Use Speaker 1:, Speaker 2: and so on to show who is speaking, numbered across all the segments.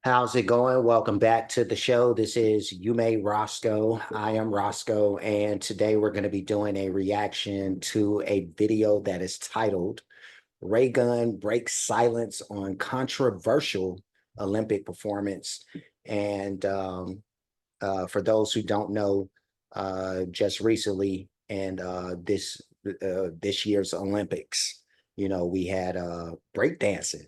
Speaker 1: How's it going? Welcome back to the show. This is You May Roscoe. I am Roscoe, and today we're going to be doing a reaction to a video that is titled Raygun Breaks Silence on Controversial Olympic Performance. And for those who don't know, just recently and this year's Olympics, we had breakdancing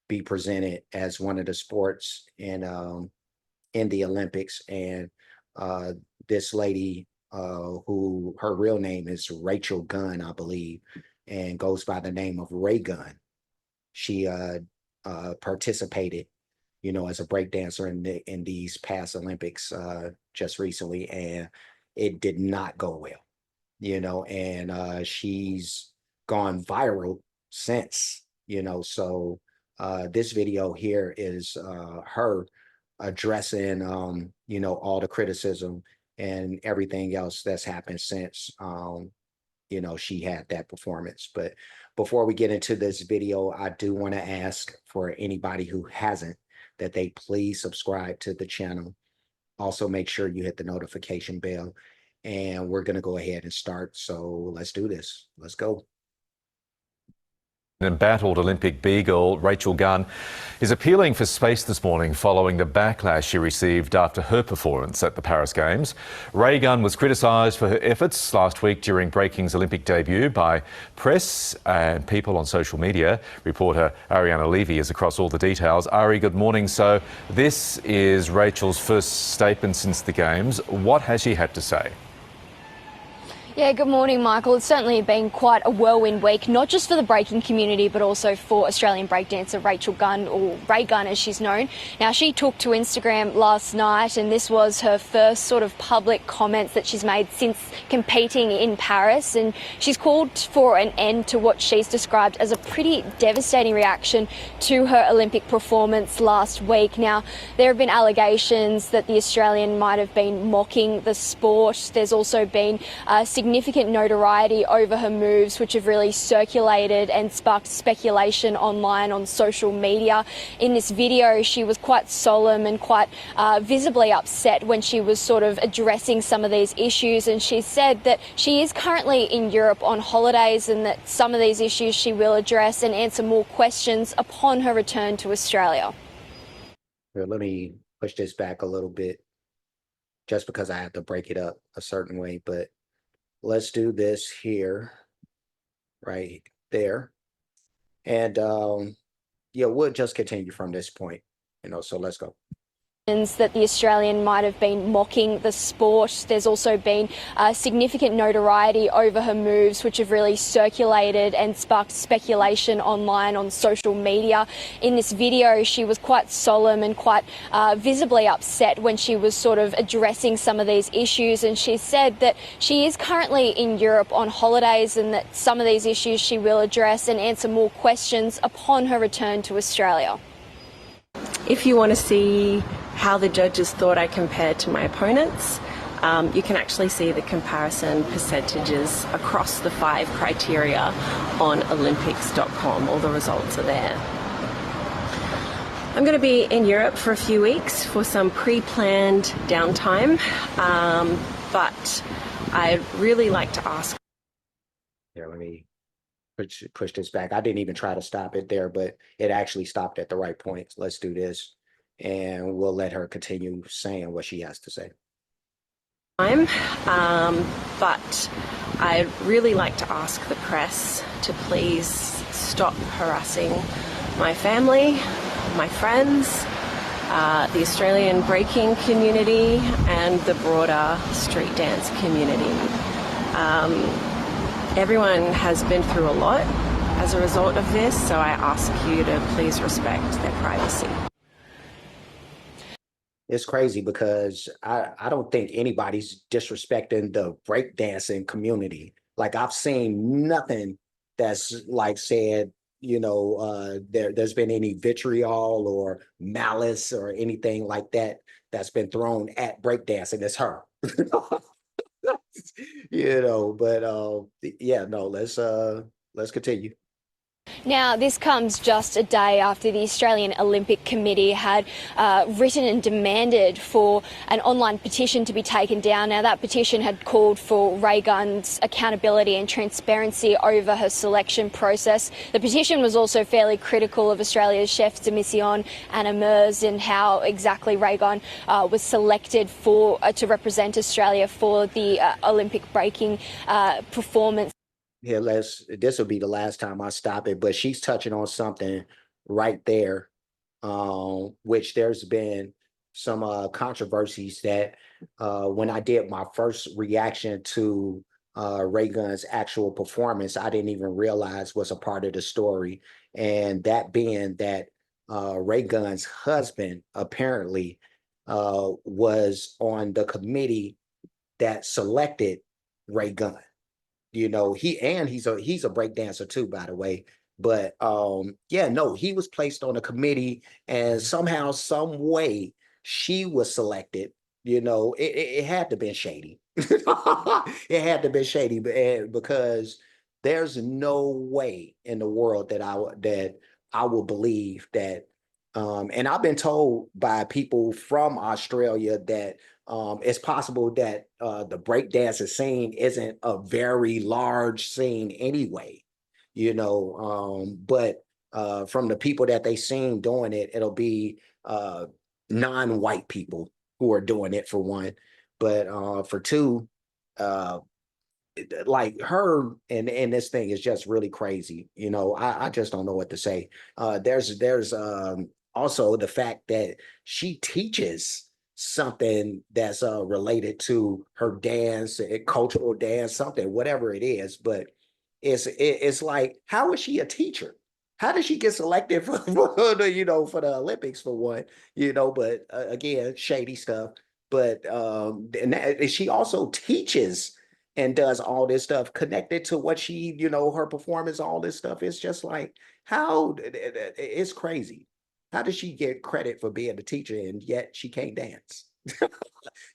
Speaker 1: be presented as one of the sports in the Olympics. And uh, this lady, who her real name is Rachel Gunn, I believe, and goes by the name of Raygun. She participated, as a breakdancer in these past Olympics just recently, and it did not go well, and she's gone viral since, so this video here is her addressing, all the criticism and everything else that's happened since, she had that performance. But before we get into this video, I do want to ask for anybody who hasn't that they please subscribe to the channel. Also, make sure you hit the notification bell, and we're going to go ahead and start. So let's do this. Let's go.
Speaker 2: Embattled Olympic B-girl Rachel Gunn is appealing for space this morning following the backlash she received after her performance at the Paris Games. Raygun was criticised for her efforts last week during breaking's Olympic debut by press and people on social media. Reporter Ariana Levy is across all the details. Ari, good morning. So this is Rachel's first statement since the Games. What has she had to say?
Speaker 3: Yeah, good morning, Michael. It's certainly been quite a whirlwind week, not just for the breaking community, but also for Australian breakdancer Rachel Gunn, or Raygun as she's known. Now, she took to Instagram last night, and this was her first sort of public comments that she's made since competing in Paris. And she's called for an end to what she's described as a pretty devastating reaction to her Olympic performance last week. Now, there have been allegations that the Australian might have been mocking the sport. There's also been significant notoriety over her moves, which have really circulated and sparked speculation online on social media. In this video, she was quite solemn and quite visibly upset when she was sort of addressing some of these issues, and she said that she is currently in Europe on holidays and that some of these issues she will address and answer more questions upon her return to Australia.
Speaker 1: Here, let me push this back a little bit just because I have to break it up a certain way, but let's do this here, right there. And yeah, we'll just continue from this point, so let's go.
Speaker 3: That the Australian might have been mocking the sport. There's also been significant notoriety over her moves, which have really circulated and sparked speculation online on social media. In this video, she was quite solemn and quite visibly upset when she was sort of addressing some of these issues, and she said that she is currently in Europe on holidays and that some of these issues she will address and answer more questions upon her return to Australia.
Speaker 4: If you want to see how the judges thought I compared to my opponents, you can actually see the comparison percentages across the 5 criteria on Olympics.com. All the results are there. I'm going to be in Europe for a few weeks for some pre-planned downtime, but I'd really like to ask.
Speaker 1: Here, let me push this back. I didn't even try to stop it there, but it actually stopped at the right point. Let's do this, and we'll let her continue saying what she has to say.
Speaker 4: But I'd really like to ask the press to please stop harassing my family, my friends, the Australian breaking community, and the broader street dance community. Everyone has been through a lot as a result of this, so I ask you to please respect their privacy.
Speaker 1: It's crazy because I don't think anybody's disrespecting the breakdancing community. Like, I've seen nothing that's like said, there's been any vitriol or malice or anything like that that's been thrown at breakdancing. It's her. But yeah, no, let's continue.
Speaker 3: Now, this comes just a day after the Australian Olympic Committee had written and demanded for an online petition to be taken down. Now, that petition had called for Raygun's accountability and transparency over her selection process. The petition was also fairly critical of Australia's chef de mission, Anna Mers, and how exactly Raygun was selected to represent Australia for the Olympic breaking performance.
Speaker 1: Here, this will be the last time I stop it, but she's touching on something right there, which there's been some controversies that when I did my first reaction to Raygun's actual performance, I didn't even realize was a part of the story. And that being that Raygun's husband apparently was on the committee that selected Raygun. You know, he's a break dancer too, by the way. But yeah, no, he was placed on a committee, and somehow, some way, she was selected. You know, it had to be shady. It had to be shady, because there's no way in the world that I will believe that. And I've been told by people from Australia that it's possible that the breakdancer scene isn't a very large scene anyway, you know, but from the people that they seen doing it, it'll be non-white people who are doing it, for one. But for two, like her and this thing is just really crazy. You know, I just don't know what to say. There's also the fact that she teaches something that's related to her dance, cultural dance, something, whatever it is. But it's like, how is she a teacher? How did she get selected for for the Olympics, for one? But again, shady stuff. But and she also teaches and does all this stuff connected to what she, her performance, all this stuff. It's just like, how, it's crazy. How does she get credit for being a teacher and yet she can't dance?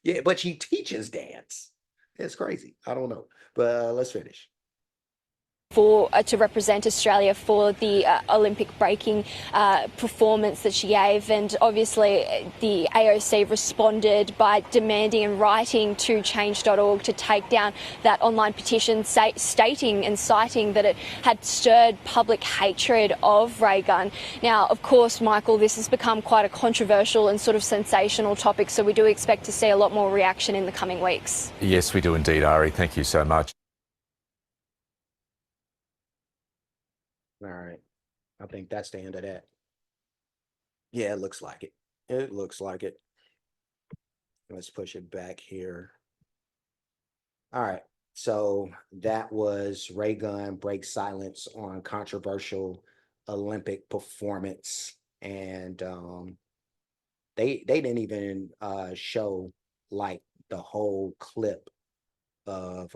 Speaker 1: Yeah, but she teaches dance. It's crazy. I don't know. But let's finish.
Speaker 3: To represent Australia for the Olympic breaking performance that she gave. And obviously the AOC responded by demanding and writing to change.org to take down that online petition, stating and citing that it had stirred public hatred of Raygun. Now, of course, Michael, this has become quite a controversial and sort of sensational topic, so we do expect to see a lot more reaction in the coming weeks.
Speaker 2: Yes, we do indeed, Ari. Thank you so much.
Speaker 1: All right. I think that's the end of that. Yeah, it looks like it. It looks like it. Let's push it back here. All right. So that was Raygun breaks silence on controversial Olympic performance. And they didn't even show like the whole clip of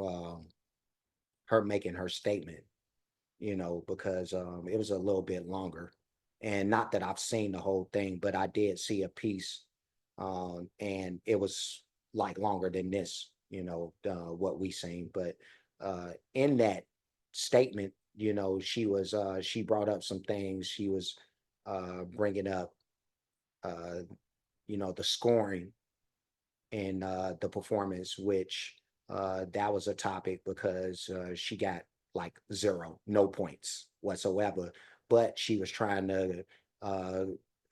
Speaker 1: her making her statement. Because it was a little bit longer. And not that I've seen the whole thing, but I did see a piece, and it was like longer than this, what we seen. But in that statement, she brought up some things. She was bringing up, the scoring in the performance, which that was a topic because she got like no points whatsoever. But she was trying to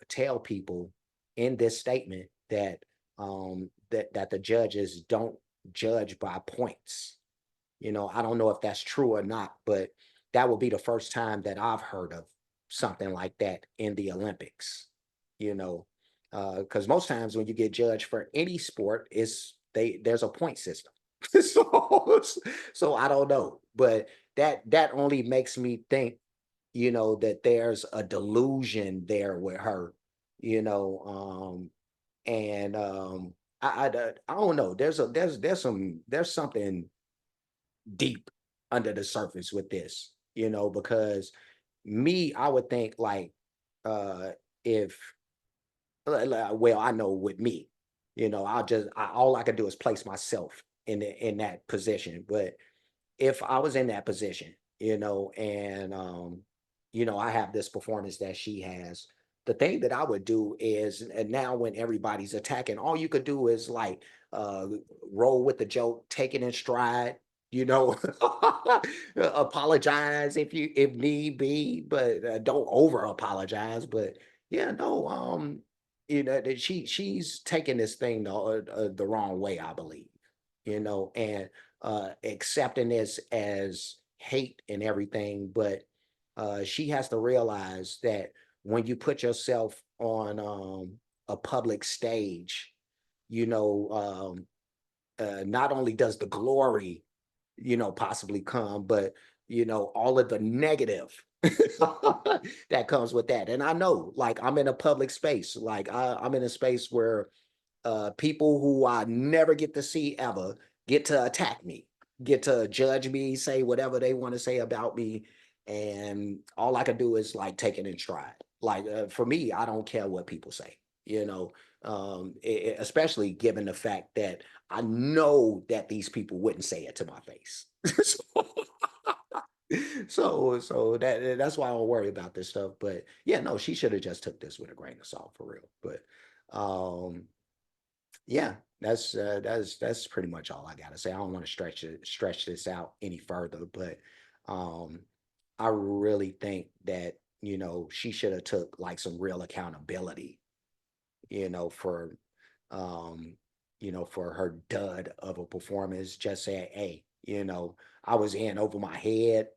Speaker 1: tell people in this statement that that the judges don't judge by points. I don't know if that's true or not, but that would be the first time that I've heard of something like that in the Olympics. Because most times when you get judged for any sport, there's a point system. so I don't know, but that only makes me think, that there's a delusion there with her, and I don't know. There's something deep under the surface with this, because I would think like if well, I know with me, all I can do is place myself in that position. But if I was in that position, and I have this performance that she has. The thing that I would do is, and now when everybody's attacking, all you could do is like uh roll with the joke, take it in stride, you know, apologize if need be, but don't over apologize. But yeah, no, that she's taking this thing the wrong way, I believe, and accepting this as hate and everything, but she has to realize that when you put yourself on a public stage, you know, not only does the glory, possibly come, but all of the negative that comes with that. And I know, like, I'm in a public space, like I'm in a space where people who I never get to see ever get to attack me, get to judge me, say whatever they want to say about me. And all I can do is like take it in stride. Like for me, I don't care what people say, especially given the fact that I know that these people wouldn't say it to my face. So that's why I don't worry about this stuff. But yeah, no, she should have just took this with a grain of salt for real. But um yeah, that's pretty much all I gotta say. I don't want to stretch this out any further, but um I really think that, she should have took like some real accountability, you know, for um, for her dud of a performance. Just say, hey, I was in over my head.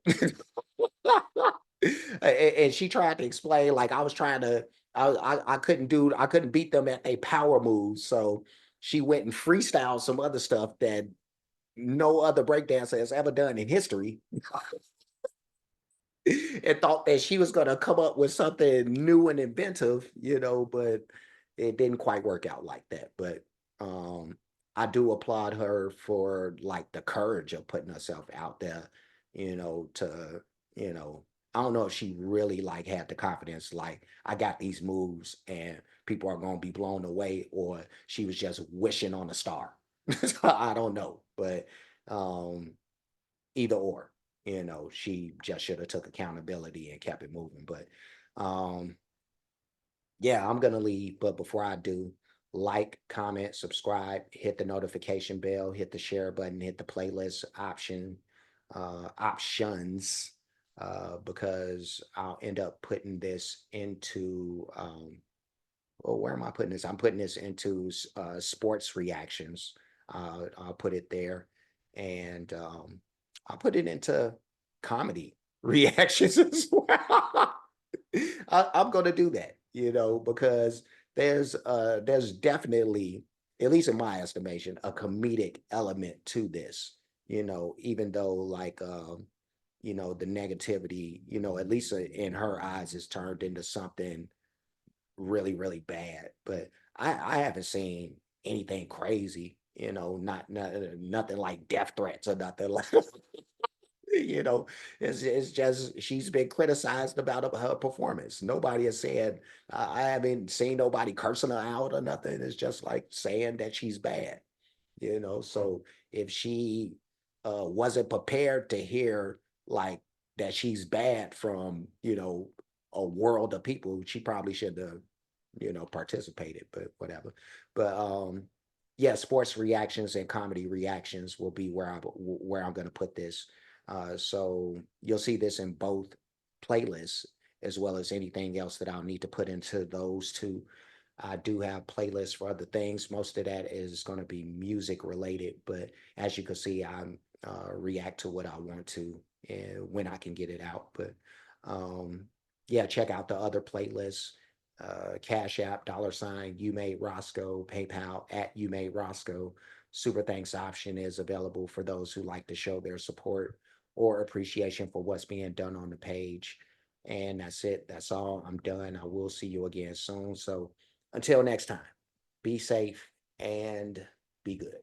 Speaker 1: And she tried to explain, like I was trying to, I couldn't beat them at a power moves. So she went and freestyled some other stuff that no other breakdancer has ever done in history, and thought that she was gonna come up with something new and inventive, but it didn't quite work out like that. But um I do applaud her for like the courage of putting herself out there, to, you know, I don't know if she really like had the confidence, like I got these moves and people are gonna be blown away, or she was just wishing on a star. I don't know. But um either or, she just should have took accountability and kept it moving. But um yeah, I'm gonna leave, but before I do, like, comment, subscribe, hit the notification bell, hit the share button, hit the playlist options, because I'll end up putting this into well, where am I putting this? I'm putting this into sports reactions. I'll put it there, and I'll put it into comedy reactions as well. I'm going to do that, because there's definitely, at least in my estimation, a comedic element to this. Even though like the negativity, at least in her eyes, is turned into something really, really bad. But I haven't seen anything crazy, not nothing like death threats or nothing like you know, it's just she's been criticized about her performance. Nobody has said, I haven't seen nobody cursing her out or nothing. It's just like saying that she's bad, So if she wasn't prepared to hear like that she's bad from, a world of people, she probably should have, participated, but whatever. But yeah, sports reactions and comedy reactions will be where I'm going to put this. So you'll see this in both playlists, as well as anything else that I'll need to put into those two. I do have playlists for other things. Most of that is going to be music related, but as you can see, I react to what I want to and when I can get it out. But um, yeah, check out the other playlists. Cash App, $ you made Roscoe, PayPal at you made Roscoe. Super thanks option is available for those who like to show their support or appreciation for what's being done on the page. And that's it. That's all. I'm done. I will see you again soon. So until next time, be safe and be good.